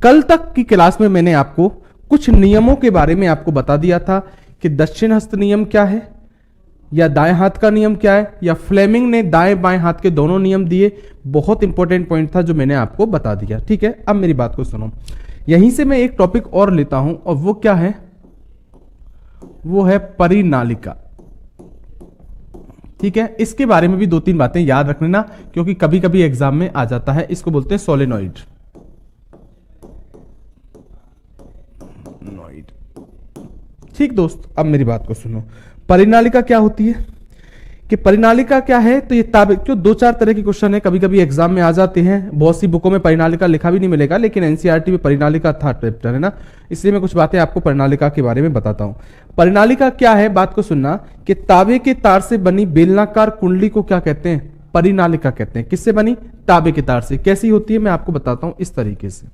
कल तक की क्लास में मैंने आपको कुछ नियमों के बारे में आपको बता दिया था कि दक्षिण हस्त नियम क्या है, या दाएं हाथ का नियम क्या है, या फ्लेमिंग ने दाएं बाएं हाथ के दोनों नियम दिए। बहुत इंपॉर्टेंट पॉइंट था जो मैंने आपको बता दिया। ठीक है, अब मेरी बात को सुनो। यहीं से मैं एक टॉपिक और लेता हूं, और वो क्या है, वो है परिनालिका। ठीक है, इसके बारे में भी 2-3 बातें याद रख लेना, क्योंकि कभी कभी एग्जाम में आ जाता है। इसको बोलते हैं सोलेनॉइड। ठीक दोस्त, अब मेरी बात को सुनो। परिनालिका क्या होती है, कि परिनालिका क्या है, तो ये ताबिक, जो 2-4 तरह के क्वेश्चन है कभी कभी एग्जाम में आ जाते हैं। बहुत सी बुकों में परिनालिका लिखा भी नहीं मिलेगा, लेकिन एनसीईआरटी में परिनालिका था चैप्टर है ना, इसलिए मैं कुछ बातें आपको परिनालिका के बारे में बताता हूं। परिनालिका क्या है, बात को सुनना, कि तांबे के तार से बनी बेलनाकार कुंडली को क्या कहते हैं, परिनालिका कहते हैं। किससे बनी, तांबे के तार से। कैसी होती है मैं आपको बताता हूं इस तरीके से।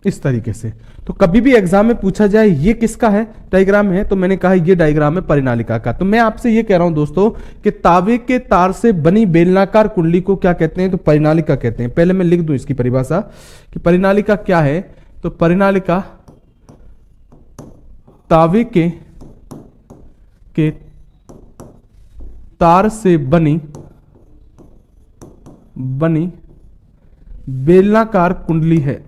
इस तरीके से। तो कभी भी एग्जाम में पूछा जाए ये किसका है, डायग्राम है, तो मैंने कहा ये डायग्राम है परिनालिका का। तो मैं आपसे ये कह रहा हूं दोस्तों कि तांबे के तार से बनी बेलनाकार कुंडली को क्या कहते हैं, तो परिनालिका कहते हैं। पहले मैं लिख दूं इसकी परिभाषा कि परिनालिका क्या है। तो परिनालिका तांबे के तार से बनी बेलनाकार कुंडली है,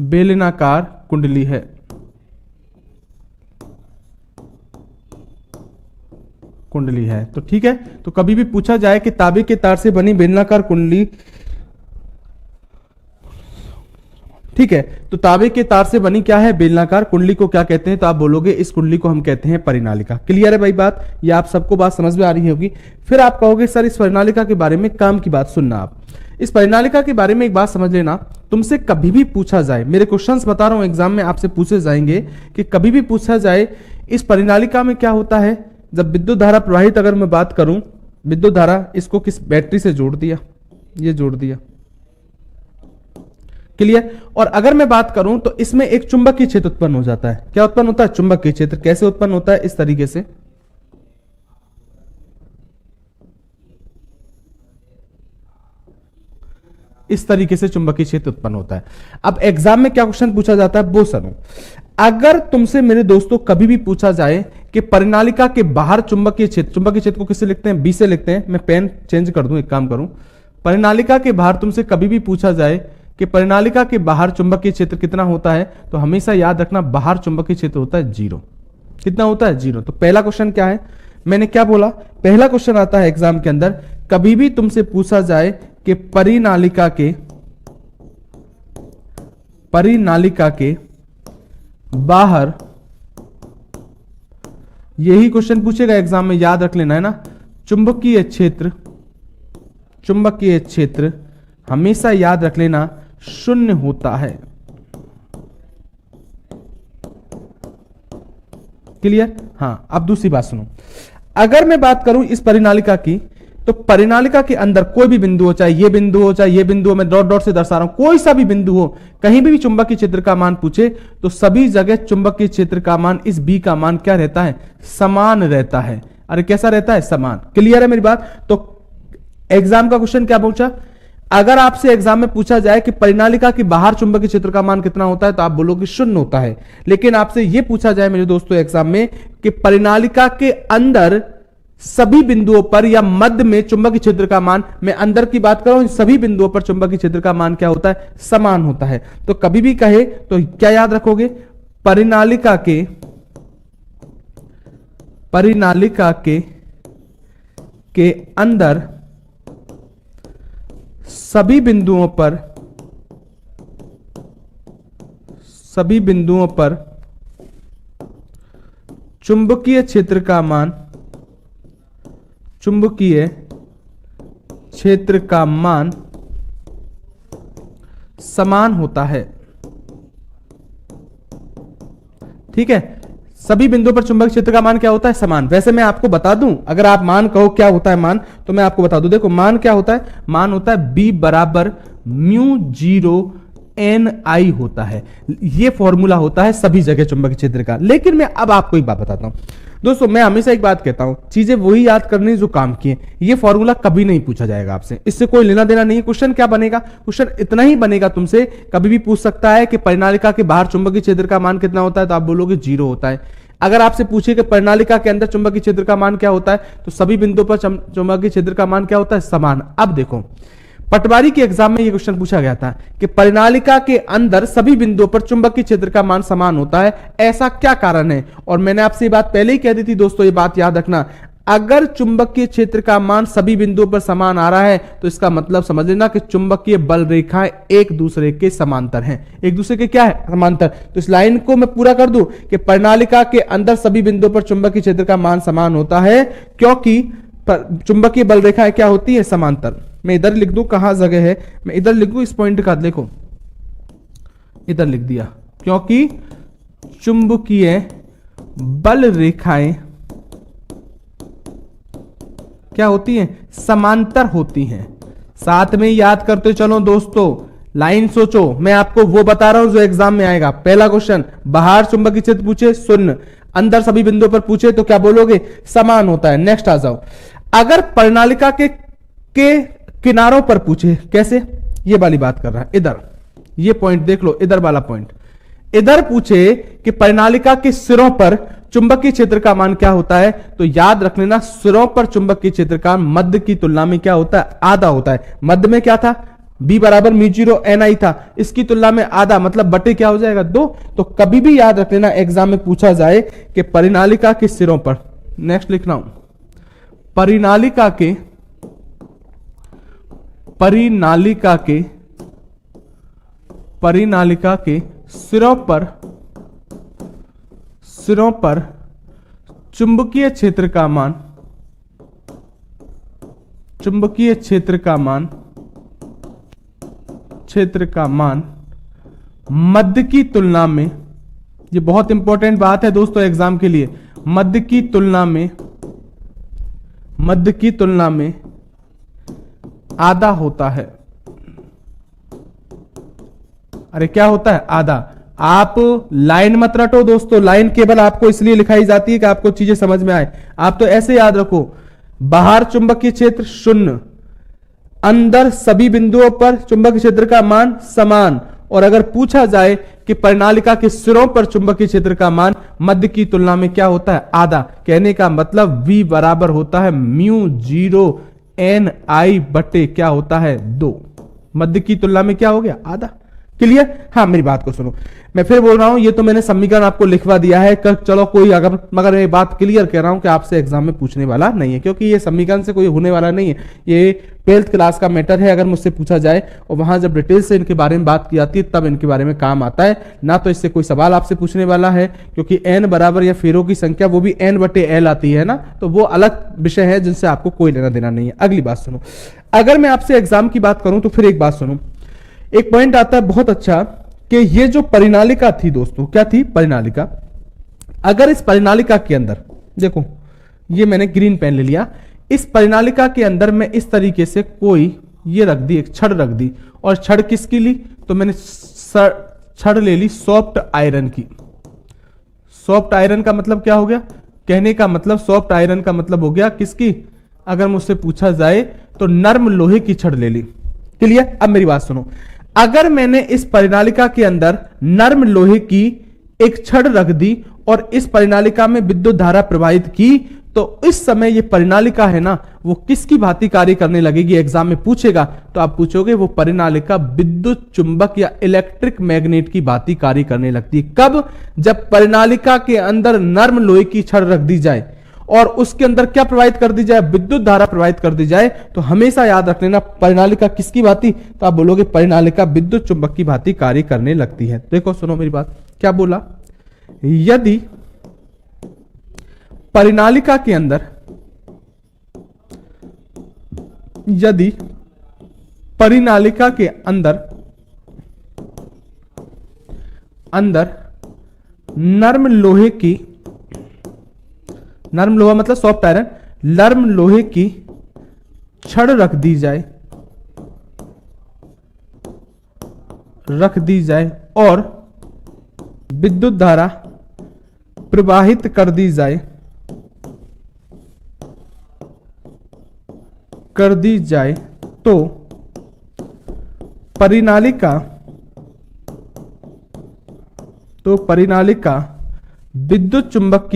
बेलनाकार कुंडली है। कुंडली है, तो ठीक है। तो कभी भी पूछा जाए कि तांबे के तार से बनी बेलनाकार कुंडली, ठीक है, तो तांबे के तार से बनी क्या है, बेलनाकार कुंडली को क्या कहते हैं, तो आप बोलोगे इस कुंडली को हम कहते हैं परिनालिका। क्लियर है भाई बात, ये आप सबको बात समझ में आ रही होगी। फिर आप कहोगे सर इस परिनालिका के बारे में काम की बात सुनना। आप इस परिनालिका के बारे में एक बात समझ लेना, तुमसे कभी भी पूछा जाए, मेरे क्वेश्चंस बता रहा हूं एग्जाम में आपसे पूछे जाएंगे, कि कभी भी पूछा जाए इस परिनालिका में क्या होता है, जब विद्युत धारा प्रवाहित, अगर मैं बात करूं विद्युत धारा, इसको किस बैटरी से जोड़ दिया, ये जोड़ दिया। क्लियर। और अगर मैं बात करूं तो इसमें एक चुंबकीय क्षेत्र उत्पन्न हो जाता है। क्या उत्पन्न होता है, चुंबकीय क्षेत्र। कैसे उत्पन्न होता है, इस तरीके से। इस तरीके से चुंबकीय क्षेत्र उत्पन्न होता है। अब एग्जाम में क्या क्वेश्चन पूछा जाता है वो सुनो। अगर तुमसे मेरे दोस्तों कभी भी पूछा जाए कि परिनालिका के बाहर चुंबकीय क्षेत्र को किससे लिखते हैं, बी से लिखते हैं। मैं पेन चेंज कर दूं, एक काम करूं, परिनालिका के बाहर तुमसे कभी भी पूछा जाए कि परिनालिका के बाहर चुंबकीय क्षेत्र कितना होता है, तो हमेशा याद रखना बाहर चुंबकीय क्षेत्र होता है 0। कितना होता है, 0। तो पहला क्वेश्चन क्या है, मैंने क्या बोला, पहला क्वेश्चन आता है एग्जाम के अंदर, कभी भी तुमसे पूछा जाए कि परिनालिका के बाहर, यही क्वेश्चन पूछेगा एग्जाम में, याद रख लेना है ना। चुंबकीय क्षेत्र हमेशा याद रख लेना 0 होता है। क्लियर। हां, अब दूसरी बात सुनो। अगर मैं बात करूं इस परिनालिका की, तो परिनालिका के अंदर कोई भी बिंदु हो, चाहे ये बिंदु हो, चाहे ये बिंदु हो, मैं डॉट डॉट से दर्शा रहा हूं, कोई सा भी बिंदु हो, कहीं भी चुंबकीय क्षेत्र का मान पूछे तो सभी जगह चुंबकीय क्षेत्र का मान, इस बी का मान क्या रहता है, समान रहता है। अरे कैसा रहता है, समान। क्लियर है मेरी बात। तो एग्जाम का क्वेश्चन क्या पूछा, अगर आपसे एग्जाम में पूछा जाए कि परिनालिका के बाहर चुंबकीय क्षेत्र का मान कितना होता है, तो आप बोलोगे 0 होता है। लेकिन आपसे यह पूछा जाए मेरे दोस्तों एग्जाम में कि परिनालिका के अंदर सभी बिंदुओं पर या मध्य में चुंबकीय क्षेत्र का मान, मैं अंदर की बात कर रहा हूं, सभी बिंदुओं पर चुंबकीय क्षेत्र का मान क्या होता है, समान होता है। तो कभी भी कहे तो क्या याद रखोगे, परिनालिका के अंदर सभी बिंदुओं पर चुंबकीय क्षेत्र का मान समान होता है। ठीक है, सभी बिंदुओं पर चुंबकीय क्षेत्र का मान क्या होता है? समान। वैसे मैं आपको बता दूं, अगर आप मान कहो क्या होता है मान, तो मैं आपको बता दूं। देखो मान क्या होता है? मान होता है B बराबर म्यू जीरो एन आई होता है। ये फॉर्मूला होता है सभी जगह चुंबकीय क्षेत्र का। लेकिन मैं अब आपको एक बात बताता हूं दोस्तों, मैं हमेशा एक बात कहता हूं, चीजें वही याद करनी जो काम की है। ये फॉर्मूला कभी नहीं पूछा जाएगा आपसे, इससे कोई लेना देना नहीं है। क्वेश्चन क्या बनेगा? क्वेश्चन इतना ही बनेगा तुमसे, कभी भी पूछ सकता है कि परिनालिका के बाहर चुंबकीय क्षेत्र का मान कितना होता है, तो आप बोलोगे 0 होता है। अगर आपसे पूछे कि परिनालिका के अंदर चुंबकीय क्षेत्र का मान क्या होता है, तो सभी बिंदुओं पर चुंबकीय क्षेत्र का मान क्या होता है? समान। अब देखो पटवारी के एग्जाम में यह क्वेश्चन पूछा गया था कि परिनालिका के अंदर सभी बिंदुओं पर चुंबकीय क्षेत्र का मान समान होता है, ऐसा क्या कारण है? और मैंने आपसे ये बात पहले ही कह दी थी दोस्तों, ये बात याद रखना, अगर चुंबकीय क्षेत्र का मान सभी बिंदुओं पर समान आ रहा है तो इसका मतलब समझ लेना कि चुंबकीय बल रेखाएं एक दूसरे के समांतर हैं। एक दूसरे के क्या है? समांतर। तो इस लाइन को मैं पूरा कर दूं कि परिनालिका के अंदर सभी बिंदुओं पर चुंबकीय क्षेत्र का मान समान होता है, क्योंकि चुंबकीय बल रेखाएं क्या होती है? समांतर। मैं इधर लिख दूं, कहां जगह है, मैं इधर लिख दूं इस पॉइंट का, देखो इधर लिख दिया, क्योंकि चुंबकीय बल रेखाएं क्या होती हैं? समांतर होती हैं। साथ में याद करते चलो दोस्तों, लाइन सोचो, मैं आपको वो बता रहा हूं जो एग्जाम में आएगा। पहला क्वेश्चन, बाहर चुंबकीय क्षेत्र पूछे 0, अंदर सभी बिंदुओं पर पूछे तो क्या बोलोगे? समान होता है। नेक्स्ट आ जाओ, अगर परिनालिका के किनारों पर पूछे, कैसे? ये वाली बात कर रहा है, इधर ये पॉइंट देख लो, इधर वाला पॉइंट, इधर पूछे कि परिनालिका के सिरों पर चुंबकीय क्षेत्र का मान क्या होता है, तो याद रख लेना सिरों पर चुंबकीय क्षेत्र का मध्य की तुलना में क्या होता है? आधा होता है। मध्य में क्या था? B बराबर म्यू जीरो एन आई था, इसकी तुलना में आधा, मतलब बटे क्या हो जाएगा? 2। तो कभी भी याद रख लेना एग्जाम में पूछा जाए कि परिनालिका के सिरों पर, नेक्स्ट लिख रहा हूं, परिनालिका के सिरों पर चुंबकीय क्षेत्र का मान मध्य की तुलना में, ये बहुत इंपॉर्टेंट बात है दोस्तों एग्जाम के लिए, मध्य की तुलना में आधा होता है। अरे क्या होता है? आधा। आप लाइन मत रटो दोस्तों, लाइन केवल आपको इसलिए लिखाई जाती है कि आपको चीजें समझ में आए। आप तो ऐसे याद रखो, बाहर चुंबकीय क्षेत्र 0, अंदर सभी बिंदुओं पर चुंबकीय क्षेत्र का मान समान, और अगर पूछा जाए कि परिनालिका के सिरों पर चुंबकीय क्षेत्र का मान मध्य की तुलना में क्या होता है? आधा। कहने का मतलब V बराबर होता है म्यू जीरो एन आई बटे क्या होता है? 2। मध्य की तुलना में क्या हो गया? आधा। क्लियर? हाँ, मेरी बात को सुनो, मैं फिर बोल रहा हूं, ये तो मैंने समीकरण आपको लिखवा दिया है, चलो कोई अगर, मगर मैं बात क्लियर कह रहा हूं कि आपसे एग्जाम में पूछने वाला नहीं है, क्योंकि ये समीकरण से कोई होने वाला नहीं है। ये 12th क्लास का मैटर है। अगर मुझसे पूछा जाए और वहां जब डिटेल से इनके बारे में बात की जाती है तब इनके बारे में काम आता है, ना तो इससे कोई सवाल आपसे पूछने वाला है, क्योंकि n बराबर या फेरों की संख्या वो भी n बटे l आती है ना, तो वो अलग विषय है जिनसे आपको कोई लेना देना नहीं है। अगली बात सुनो, अगर मैं आपसे एग्जाम की बात करूं तो फिर एक बात सुनो, एक पॉइंट आता है बहुत अच्छा कि ये जो परिनालिका थी दोस्तों, क्या थी? परिनालिका। अगर इस परिनालिका के अंदर, देखो ये मैंने ग्रीन पेन ले लिया, इस परिनालिका के अंदर मैं इस तरीके से कोई ये रख दी, एक छड़ रख दी, और छड़ किसकी ली? तो मैंने छड़ ले ली सॉफ्ट आयरन की। सॉफ्ट आयरन का मतलब क्या हो गया? कहने का मतलब सॉफ्ट आयरन का मतलब हो गया किसकी? अगर मुझसे पूछा जाए तो नर्म लोहे की छड़ ले ली। क्लियर? अब मेरी बात सुनो, अगर मैंने इस परिनालिका के अंदर नर्म लोहे की एक छड़ रख दी और इस परिनालिका में विद्युत धारा प्रवाहित की, तो इस समय ये परिनालिका है ना, वो किसकी भांति कार्य करने लगेगी? एग्जाम में पूछेगा तो आप पूछोगे वो परिनालिका विद्युत चुंबक या इलेक्ट्रिक मैग्नेट की भांति कार्य करने लगती है। कब? जब परिनालिका के अंदर नर्म लोहे की छड़ रख दी जाए और उसके अंदर क्या प्रवाहित कर दी जाए? विद्युत धारा प्रवाहित कर दी जाए। तो हमेशा याद रख लेना परिनालिका किसकी भांति? तो आप बोलोगे परिनालिका विद्युत चुंबक की भांति कार्य करने लगती है। देखो सुनो मेरी बात, क्या बोला? यदि परिनालिका के अंदर नर्म लोहे की नर्म लोहा मतलब सॉफ्ट आयरन, नर्म लोहे की छड़ रख दी जाए और विद्युत धारा प्रवाहित कर दी जाए तो परिनालिका विद्युत चुंबक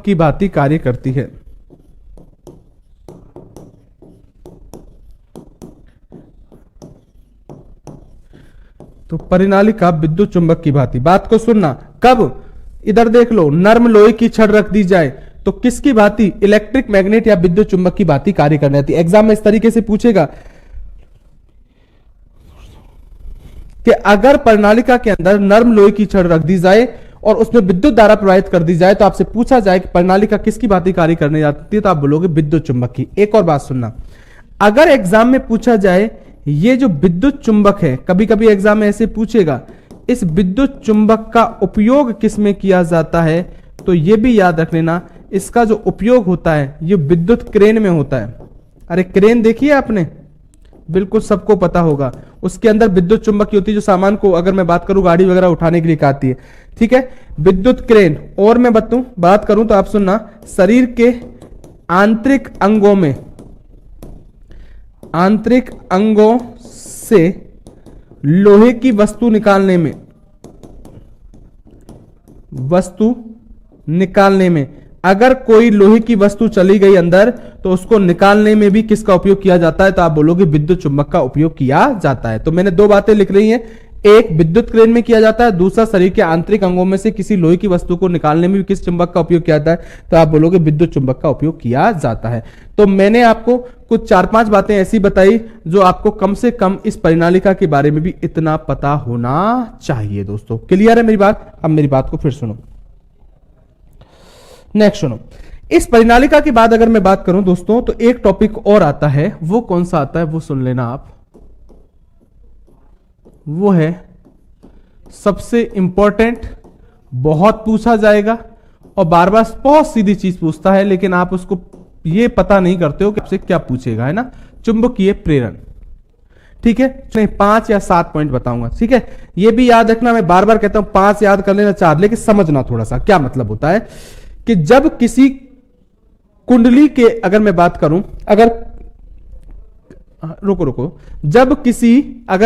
की भांति कार्य करती है। तो परिनालिका विद्युत चुंबक की भांति, बात को सुनना, कब, इधर देख लो, नर्म लोहे की छड़ रख दी जाए तो किसकी भांति, इलेक्ट्रिक मैग्नेट या विद्युत चुंबक की भांति कार्य करने आती है। एग्जाम में इस तरीके से पूछेगा कि अगर परिनालिका के अंदर नर्म लोहे की छड़ रख दी जाए और उसमें विद्युत धारा प्रवाहित कर दी जाए तो आपसे पूछा जाए कि परिनालिका किसकी भांति कार्य करने जाती है, तो आप बोलोगे विद्युत चुंबक की। एक और बात सुनना, अगर एग्जाम में पूछा जाए ये जो विद्युत चुंबक है, कभी कभी एग्जाम में ऐसे पूछेगा इस विद्युत चुंबक का उपयोग किसमें किया जाता है, तो यह भी याद रख लेना इसका जो उपयोग होता है ये विद्युत क्रेन में होता है। अरे क्रेन देखिए आपने, बिल्कुल सबको पता होगा, उसके अंदर विद्युत चुंबक की होती है जो सामान को, अगर मैं बात करूं गाड़ी वगैरह उठाने के लिए आती है, ठीक है, विद्युत क्रेन। और मैं बात करूं तो आप सुनना, शरीर के आंतरिक अंगों से लोहे की वस्तु निकालने में अगर कोई लोहे की वस्तु चली गई अंदर तो उसको निकालने में भी किसका उपयोग किया जाता है, तो आप बोलोगे विद्युत चुंबक का उपयोग किया जाता है। तो मैंने दो बातें लिख रही हैं, एक विद्युत क्रेन में किया जाता है, दूसरा शरीर के आंतरिक अंगों में से किसी लोहे की वस्तु को निकालने में भी किस चुंबक का उपयोग किया जाता है, तो आप बोलोगे विद्युत चुंबक का उपयोग किया जाता है। तो मैंने आपको कुछ 4-5 बातें ऐसी बताई जो आपको कम से कम इस परिनालिका के बारे में भी इतना पता होना चाहिए। दोस्तों क्लियर है मेरी बात? अब मेरी बात को फिर सुनो, नेक्स्ट सुनो। इस परिनालिका के बाद अगर मैं बात करूं दोस्तों तो एक टॉपिक और आता है, वो कौन सा आता है वो सुन लेना आप, वो है सबसे इंपॉर्टेंट, बहुत पूछा जाएगा और बार बार बहुत सीधी चीज पूछता है, लेकिन आप उसको ये पता नहीं करते हो कि आपसे क्या पूछेगा, है ना, चुंबकीय प्रेरण। ठीक है, मैं 5 या 7 पॉइंट बताऊंगा, ठीक है, ये भी याद रखना, मैं बार बार कहता हूं 5 याद कर लेना 4, लेकिन समझना थोड़ा सा क्या मतलब होता है कि जब किसी कुंडली के, अगर मैं बात करूं, अगर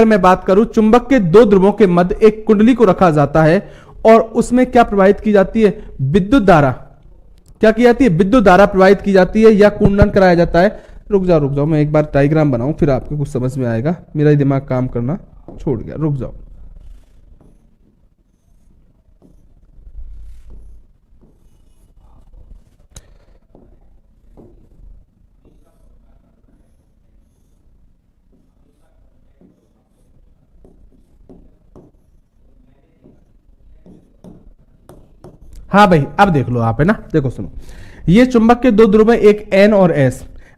मैं बात करूं चुंबक के 2 ध्रुवों के मध्य एक कुंडली को रखा जाता है और उसमें क्या प्रवाहित की जाती है, विद्युत धारा, क्या की जाती है, विद्युत धारा प्रवाहित की जाती है या कुंडन कराया जाता है। रुक जाओ मैं एक बार डायग्राम बनाऊं फिर आपको कुछ समझ में आएगा, मेरा ही दिमाग काम करना छोड़ गया, रुक जाओ। हाँ भाई अब देख लो आप, है ना, देखो सुनो, ये चुंबक के 2 ध्रुव है, एक N और S।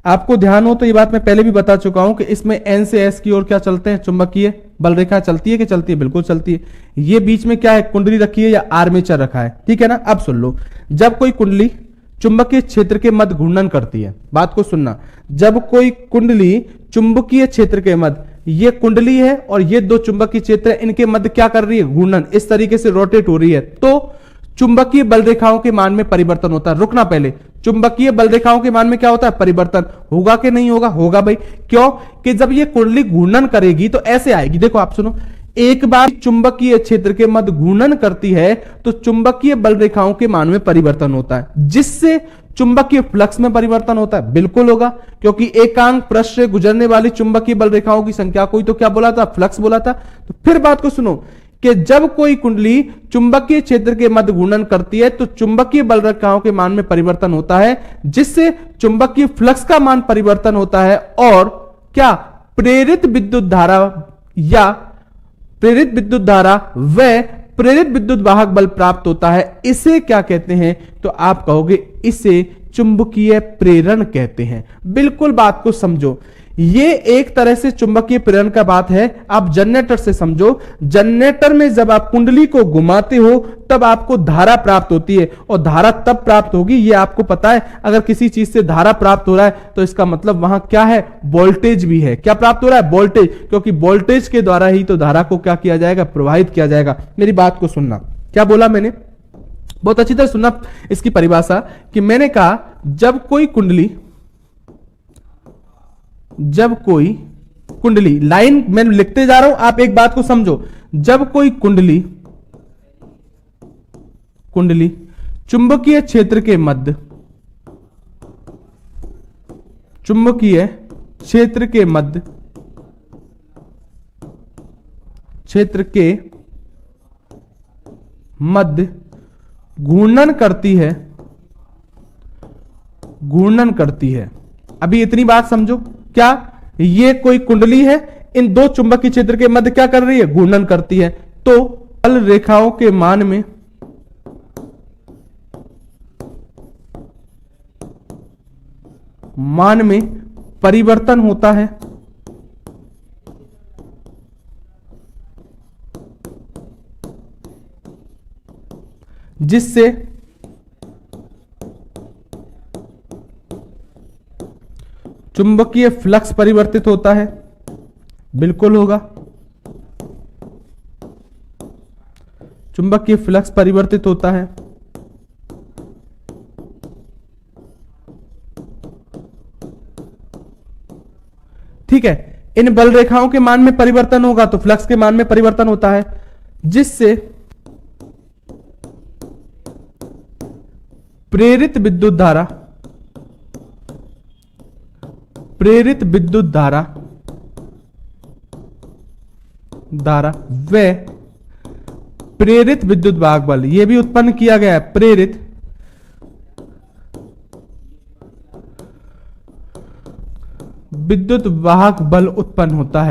आपको ध्यान हो तो ये बात मैं पहले भी बता चुका हूं कि इसमें N से S की ओर क्या चलते हैं, चुंबकीय बल रेखा चलती है कि चलती है, बिल्कुल चलती है। ये बीच में क्या है, कुंडली रखी है या आर्मेचर रखा है, ठीक है ना। अब सुन लो, जब कोई कुंडली चुंबकीय क्षेत्र के मध्य घूर्णन करती है, बात को सुनना, जब कोई कुंडली चुंबकीय क्षेत्र के मध्य, ये कुंडली है और ये 2 चुंबकीय क्षेत्र है, इनके मध्य क्या कर रही है, घूर्णन, इस तरीके से रोटेट हो रही है, तो चुंबकीय बल रेखाओं के मान में परिवर्तन होता है। रुकना पहले, चुंबकीय बल रेखाओं के मान में क्या होता है, परिवर्तन होगा कि नहीं होगा, होगा भाई, क्यों कि जब ये कुंडली घूर्णन करेगी तो ऐसे आएगी, देखो आप सुनो, एक बार चुंबकीय क्षेत्र के मध्य घूर्णन करती है तो चुंबकीय बल रेखाओं के मान में परिवर्तन होता है, जिससे चुंबकीय फ्लक्स में परिवर्तन होता है, बिल्कुल होगा, क्योंकि एकांक पृष्ठ से गुजरने वाली चुंबकीय बल रेखाओं की संख्या को ही तो क्या बोला था, फ्लक्स बोला था। तो फिर बात को सुनो कि जब कोई कुंडली चुंबकीय क्षेत्र के मध्य घूर्णन करती है तो चुंबकीय बल रेखाओं के मान में परिवर्तन होता है, जिससे चुंबकीय फ्लक्स का मान परिवर्तन होता है और क्या, प्रेरित विद्युत धारा व प्रेरित विद्युत वाहक बल प्राप्त होता है। इसे क्या कहते हैं, तो आप कहोगे इसे चुंबकीय प्रेरण कहते हैं। बिल्कुल बात को समझो, ये एक तरह से चुंबकीय प्रेरण का बात है। आप जनरेटर से समझो, जनरेटर में जब आप कुंडली को घुमाते हो तब आपको धारा प्राप्त होती है, और धारा तब प्राप्त होगी, ये आपको पता है। अगर किसी चीज से धारा प्राप्त हो रहा है तो इसका मतलब वहां क्या है, वोल्टेज भी है। क्या प्राप्त हो रहा है, वोल्टेज, क्योंकि वोल्टेज के द्वारा ही तो धारा को क्या किया जाएगा, प्रवाहित किया जाएगा। मेरी बात को सुनना, क्या बोला मैंने, बहुत अच्छी तरह सुनना इसकी परिभाषा। कि मैंने कहा जब कोई कुंडली, लाइन मैं लिखते जा रहा हूं, आप एक बात को समझो। जब कोई कुंडली चुंबकीय क्षेत्र के मध्य घूर्णन करती है। अभी इतनी बात समझो, क्या ये कोई कुंडली है, इन दो चुंबकीय क्षेत्र के मध्य क्या कर रही है, घूर्णन करती है। तो बल रेखाओं के मान में परिवर्तन होता है, जिससे चुंबकीय फ्लक्स परिवर्तित होता है। बिल्कुल होगा, चुंबकीय फ्लक्स परिवर्तित होता है। ठीक है, इन बल रेखाओं के मान में परिवर्तन होगा तो फ्लक्स के मान में परिवर्तन होता है, जिससे प्रेरित विद्युत धारा व प्रेरित विद्युत वाहक बल, यह भी उत्पन्न किया गया है। प्रेरित विद्युत वाहक बल उत्पन्न होता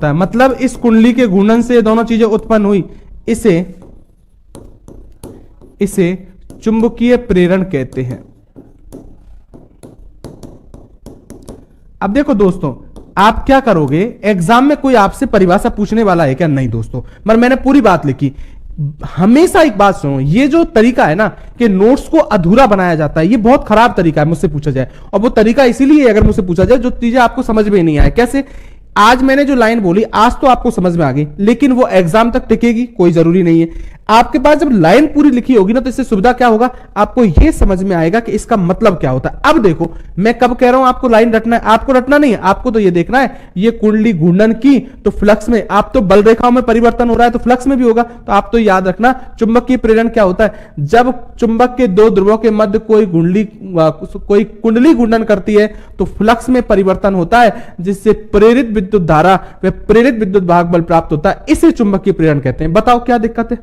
है। मतलब इस कुंडली के घूर्णन से दोनों चीजें उत्पन्न हुई, इसे चुंबकीय प्रेरण कहते हैं। अब देखो दोस्तों, आप क्या करोगे, एग्जाम में कोई आपसे परिभाषा पूछने वाला है क्या, नहीं दोस्तों, मगर मैंने पूरी बात लिखी। हमेशा एक बात सुनो, ये जो तरीका है ना कि नोट्स को अधूरा बनाया जाता है, ये बहुत खराब तरीका है मुझसे पूछा जाए। और वो तरीका इसीलिए अगर मुझसे पूछा जाए जो चीजें आपको समझ में नहीं आए। कैसे, आज मैंने जो लाइन बोली आज तो आपको समझ में आ गई, लेकिन वो एग्जाम तक टिकेगी कोई जरूरी नहीं है। आपके पास जब लाइन पूरी लिखी होगी ना तो इससे सुविधा क्या होगा, आपको यह समझ में आएगा कि इसका मतलब क्या होता है। अब देखो, मैं कब कह रहा हूं आपको लाइन रटना है, आपको रटना नहीं है, आपको तो ये देखना है ये कुंडली घूर्णन की तो फ्लक्स में, आप तो बल रेखाओं में परिवर्तन हो रहा है तो फ्लक्स में भी होगा। तो आप तो याद रखना चुंबकीय प्रेरण क्या होता है, जब चुंबक के दो ध्रुवों के मध्य कोई कुंडली घूर्णन करती है तो फ्लक्स में परिवर्तन होता है, जिससे प्रेरित विद्युत धारा व प्रेरित विद्युत वाहक बल प्राप्त होता है। इसे चुंबकीय प्रेरण कहते हैं। बताओ क्या दिक्कत है,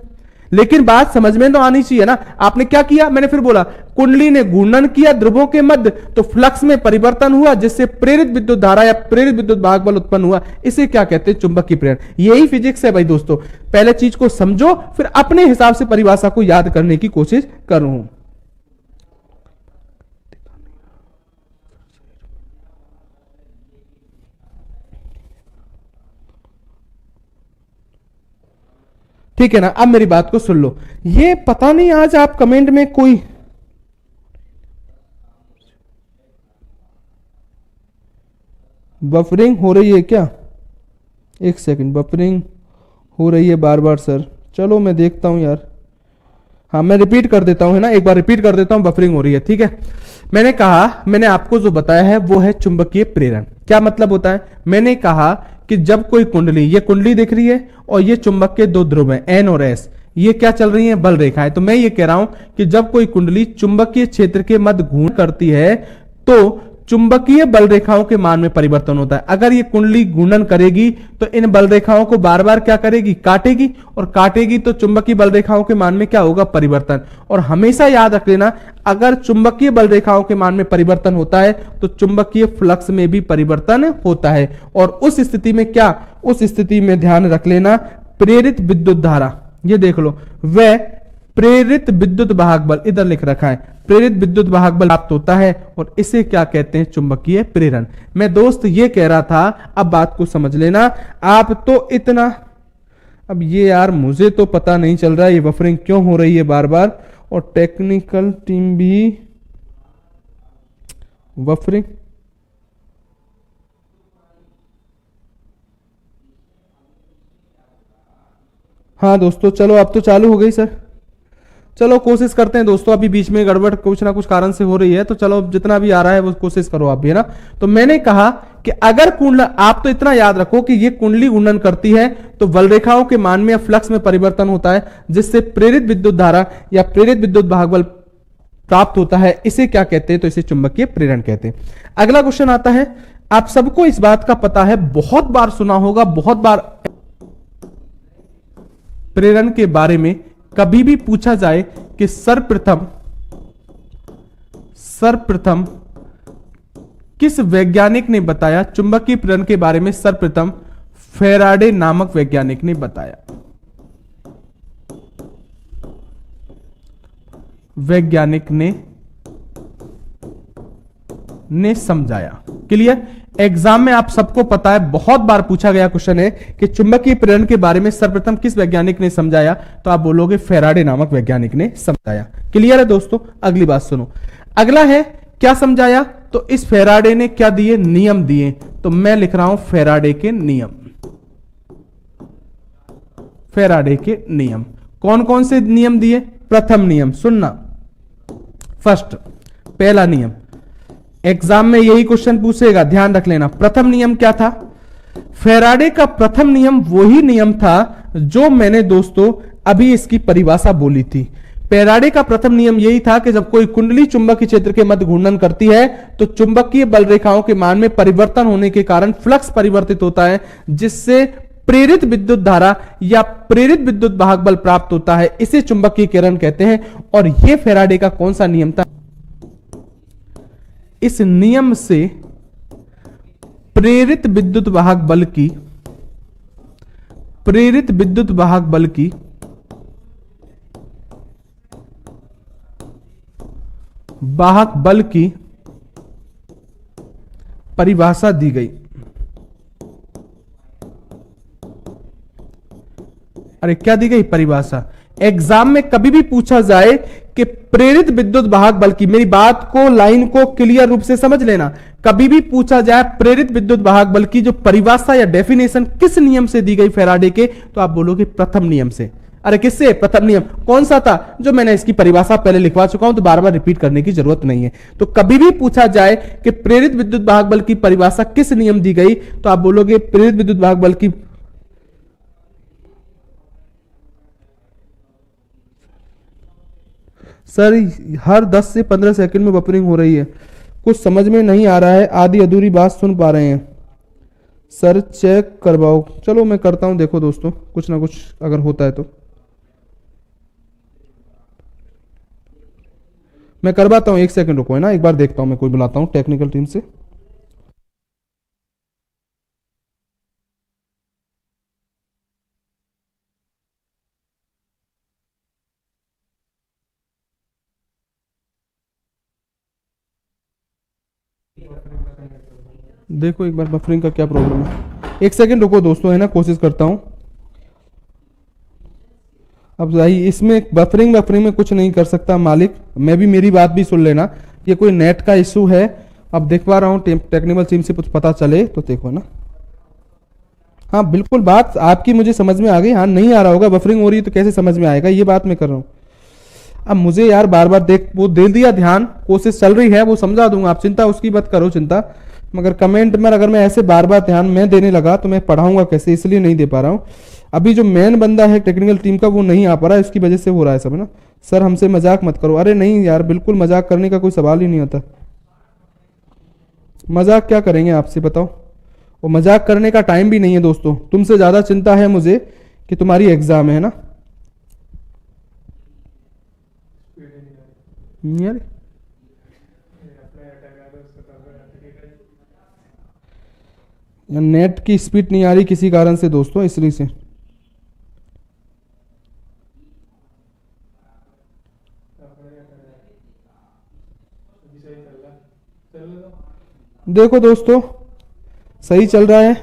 लेकिन बात समझ में तो आनी चाहिए ना। आपने क्या किया, मैंने फिर बोला, कुंडली ने घूर्णन किया ध्रुवों के मध्य तो फ्लक्स में परिवर्तन हुआ, जिससे प्रेरित विद्युत धारा या प्रेरित विद्युत वाहक बल उत्पन्न हुआ। इसे क्या कहते हैं, चुंबकीय प्रेरण। यही फिजिक्स है भाई दोस्तों। पहले चीज को समझो, फिर अपने हिसाब से परिभाषा को याद करने की कोशिश करूं। ठीक है ना, अब मेरी बात को सुन लो। ये पता नहीं आज आप कमेंट में कोई बफरिंग हो रही है क्या, एक सेकंड, बफरिंग हो रही है बार बार सर। चलो मैं देखता हूं यार, हाँ मैं रिपीट कर देता हूं, है ना, एक बार रिपीट कर देता हूं, बफरिंग हो रही है। ठीक है, मैंने कहा, मैंने आपको जो बताया है वो है चुंबकीय प्रेरण। क्या मतलब होता है, मैंने कहा कि जब कोई कुंडली, ये कुंडली दिख रही है और ये चुंबक के दो ध्रुव हैं एन और एस, ये क्या चल रही है, बल रेखा है। तो मैं ये कह रहा हूं कि जब कोई कुंडली चुंबकीय क्षेत्र के मध्य घूर्णन करती है तो चुंबकीय बल रेखाओं के मान में परिवर्तन होता है। अगर ये कुंडली घूर्णन करेगी तो इन बल रेखाओं को बार बार क्या करेगी, काटेगी, और काटेगी तो चुंबकीय बल रेखाओं के मान में क्या होगा, परिवर्तन। और हमेशा याद रख लेना, अगर चुंबकीय बल रेखाओं के मान में परिवर्तन होता है तो चुंबकीय फ्लक्स में भी परिवर्तन होता है। और उस स्थिति में क्या, उस स्थिति में ध्यान रख लेना प्रेरित विद्युत धारा, ये देख लो, वह प्रेरित विद्युत वाहक बल इधर लिख रखा है, प्रेरित विद्युत वाहक बल प्राप्त होता है और इसे क्या कहते हैं? चुंबकीय प्रेरण। मैं दोस्त ये कह रहा था, अब बात को समझ लेना। आप तो इतना, अब ये यार मुझे तो पता नहीं चल रहा है ये बफरिंग क्यों हो रही है बार बार, और टेक्निकल टीम भी बफरिंग। हाँ दोस्तों चलो अब तो चालू हो गई सर। चलो कोशिश करते हैं दोस्तों, अभी बीच में गड़बड़ कुछ ना कुछ कारण से हो रही है, तो चलो जितना भी आ रहा है वो कोशिश करो आप भी, है ना। तो मैंने कहा कि अगर कुंडल, आप तो इतना याद रखो कि ये कुंडली घूर्णन करती है तो बल रेखाओं के मान में या फ्लक्स में परिवर्तन होता है, जिससे प्रेरित विद्युत धारा या प्रेरित विद्युत वाहक बल प्राप्त होता है। इसे क्या कहते हैं? तो इसे चुंबकीय प्रेरण कहते हैं। अगला क्वेश्चन आता है, आप सबको इस बात का पता है, बहुत बार सुना होगा, बहुत बार प्रेरण के बारे में कभी भी पूछा जाए कि सर्वप्रथम किस वैज्ञानिक ने बताया? चुंबकीय प्रेरण के बारे में सर्वप्रथम फैराडे नामक वैज्ञानिक ने बताया। वैज्ञानिक ने समझाया। क्लियर? एग्जाम में आप सबको पता है, बहुत बार पूछा गया क्वेश्चन है कि चुंबकीय प्रेरण के बारे में सर्वप्रथम किस वैज्ञानिक ने समझाया? तो आप बोलोगे फैराडे नामक वैज्ञानिक ने समझाया। क्लियर है दोस्तों? अगली बात सुनो। अगला है क्या समझाया? तो इस फैराडे ने क्या दिए? नियम दिए। तो मैं लिख रहा हूं फैराडे के नियम। फैराडे के नियम कौन कौन से नियम दिए? प्रथम नियम सुनना, फर्स्ट, पहला नियम। एग्जाम में यही क्वेश्चन पूछेगा, ध्यान रख लेना। प्रथम नियम क्या था? फैराडे का प्रथम नियम वही नियम था जो मैंने दोस्तों अभी इसकी परिभाषा बोली थी। फैराडे का प्रथम नियम यही था कि जब कोई कुंडली चुंबकीय क्षेत्र के मध्य घूर्णन करती है तो चुंबकीय बल रेखाओं के मान में परिवर्तन होने के कारण फ्लक्स परिवर्तित होता है, जिससे प्रेरित विद्युत धारा या प्रेरित विद्युत वाहक बल प्राप्त होता है। इसे चुंबकीय प्रेरण कहते हैं। और यह फैराडे का कौन सा नियम था? इस नियम से प्रेरित विद्युत वाहक बल की वाहक बल की परिभाषा दी गई। अरे क्या दी गई? परिभाषा। एग्जाम में कभी भी पूछा जाए कि प्रेरित विद्युत वाहक बल की, मेरी बात को, लाइन को क्लियर रूप से समझ लेना, कभी भी पूछा जाए प्रेरित विद्युत वाहक बल की जो परिभाषा या डेफिनेशन किस नियम से दी गई फैराडे के, तो आप बोलोगे प्रथम नियम से। अरे किससे? प्रथम नियम। कौन सा था? जो मैंने इसकी परिभाषा पहले लिखवा चुका हूं, तो बार बार रिपीट करने की जरूरत नहीं है। तो कभी भी पूछा जाए कि प्रेरित विद्युत वाहक बल की परिभाषा किस नियम दी गई, तो आप बोलोगे प्रेरित विद्युत वाहक बल की। सर हर 10 से 15 सेकंड में बफरिंग हो रही है, कुछ समझ में नहीं आ रहा है, आधी अधूरी बात सुन पा रहे हैं सर, चेक करवाओ। चलो मैं करता हूं, देखो दोस्तों कुछ ना कुछ अगर होता है तो मैं करवाता हूं। 1 सेकंड रुको, है ना, एक बार देखता हूं, मैं कोई बुलाता हूं टेक्निकल टीम से। देखो एक बार बफरिंग का क्या प्रॉब्लम है। 1 सेकंड रुको दोस्तों, है ना, कोशिश करता हूं। अब भाई इसमें बफरिंग में कुछ नहीं कर सकता मालिक, मैं भी, मेरी बात भी सुन लेना। ये कोई नेट का इशू है, अब दिखवा रहा हूं, टेक्निकल टीम से कुछ पता चले तो देखो ना। हाँ बिल्कुल, बात आपकी मुझे समझ में आ गई। हाँ नहीं आ रहा होगा, बफरिंग हो रही है तो कैसे समझ में आएगा, ये बात मैं कर रहा हूँ। अब मुझे यार बार बार देख, वो दे दिया ध्यान, कोशिश चल रही है, वो समझा दूंगा, आप चिंता उसकी मत करो चिंता। मगर कमेंट में अगर मैं ऐसे बार बार ध्यान मैं देने लगा तो मैं पढ़ाऊंगा कैसे, इसलिए नहीं दे पा रहा हूँ। अभी जो मेन बंदा है टेक्निकल टीम का वो नहीं आ पा रहा है, इसकी वजह से हो रहा है सब, है ना। सर हमसे मजाक मत करो। अरे नहीं यार, बिल्कुल मजाक करने का कोई सवाल ही नहीं आता। मजाक क्या करेंगे आपसे बताओ, वो मजाक करने का टाइम भी नहीं है दोस्तों। तुमसे ज्यादा चिंता है मुझे कि तुम्हारी एग्जाम है ना यार। नेट की स्पीड नहीं आ रही किसी कारण से दोस्तों, इसलिए से। देखो दोस्तों, सही चल रहा है।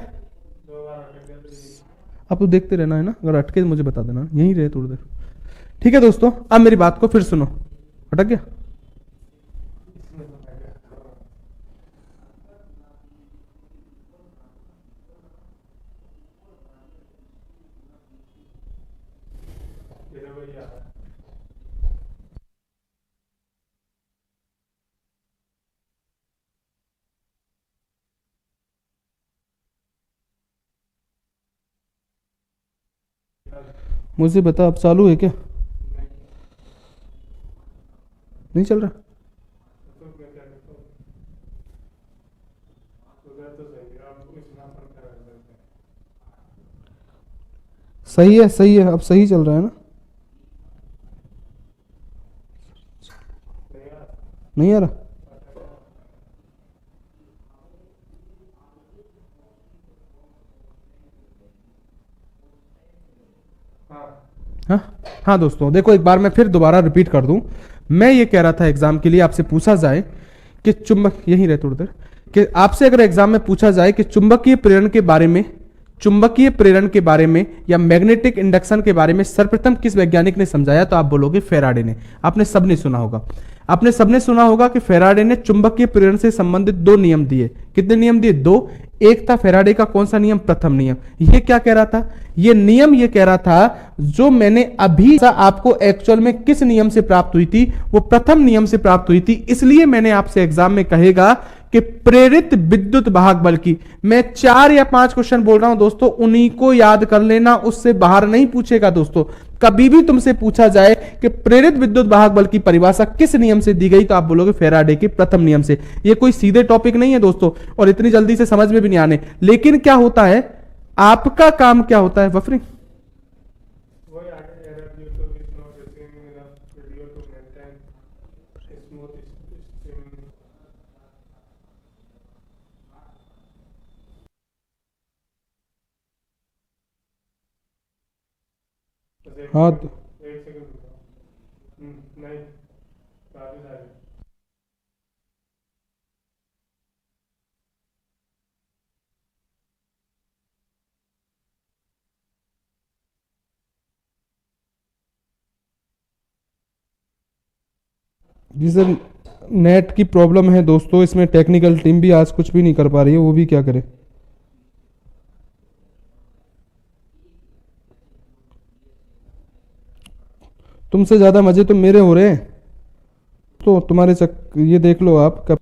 आप तो देखते रहना है ना, अगर अटके तो मुझे बता देना, यहीं रहे थोड़ी देर। ठीक है दोस्तों, अब मेरी बात को फिर सुनो। अटक गया? मुझे बता, अब चालू है क्या? नहीं चल रहा? सही है, सही है, अब सही चल रहा है ना? नहीं आ रहा? हाँ हाँ दोस्तों, देखो एक बार मैं फिर दोबारा रिपीट कर दूं। मैं ये कह रहा था एग्जाम के लिए आपसे पूछा जाए कि चुंबक, यहीं रहे थोड़ी देर, कि आपसे अगर एग्जाम में पूछा जाए कि चुंबकीय प्रेरण के बारे में, चुंबकीय प्रेरण के बारे में या मैग्नेटिक इंडक्शन के बारे में सर्वप्रथम किस वैज्ञानिक ने समझाया, तो आप बोलोगे फैराडे ने। आपने सबने सुना होगा, आपने सबने सुना होगा कि फैराडे ने चुंबकीय प्रेरण से संबंधित दो नियम दिए। कितने नियम दिए? दो। एक था फैराडे का कौन सा नियम? प्रथम नियम। ये क्या कह रहा था? ये नियम ये कह रहा था, जो मैंने अभी आपको एक्चुअल में किस नियम से प्राप्त हुई थी, वो प्रथम नियम से प्राप्त हुई थी। इसलिए मैंने आपसे एग्जाम में कहेगा कि प्रेरित विद्युत वाहक बल की, मैं 4 या 5 क्वेश्चन बोल रहा हूं दोस्तों, उन्हीं को याद कर लेना, उससे बाहर नहीं पूछेगा दोस्तों। कभी भी तुमसे पूछा जाए कि प्रेरित विद्युत वाहक बल की परिभाषा किस नियम से दी गई, तो आप बोलोगे फैराडे के प्रथम नियम से। ये कोई सीधे टॉपिक नहीं है दोस्तों, और इतनी जल्दी से समझ में भी नहीं आने। लेकिन क्या होता है, आपका काम क्या होता है? बफरिंग। हाँ तो जी सर, नेट की प्रॉब्लम है दोस्तों, इसमें टेक्निकल टीम भी आज कुछ भी नहीं कर पा रही है, वो भी क्या करे। तुमसे ज्यादा मजे तो मेरे हो रहे हैं, तो तुम्हारे ये देख लो आप कब।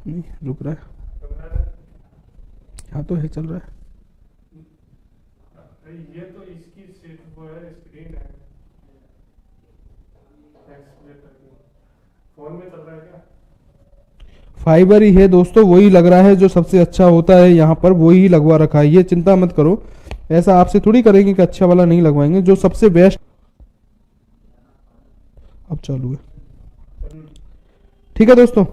नहीं रुक रहा है, यहाँ तो है, चल रहा है। ये तो इसकी सिर्फ वो है, स्क्रीन है, फोन में चल रहा है क्या? फाइबर ही है दोस्तों, वही लग रहा है जो सबसे अच्छा होता है, यहाँ पर वही लगवा रखा है, ये चिंता मत करो। ऐसा आपसे थोड़ी करेंगे कि अच्छा वाला नहीं लगवाएंगे, जो सबसे बेस्ट। अब चालू है, ठीक है दोस्तों।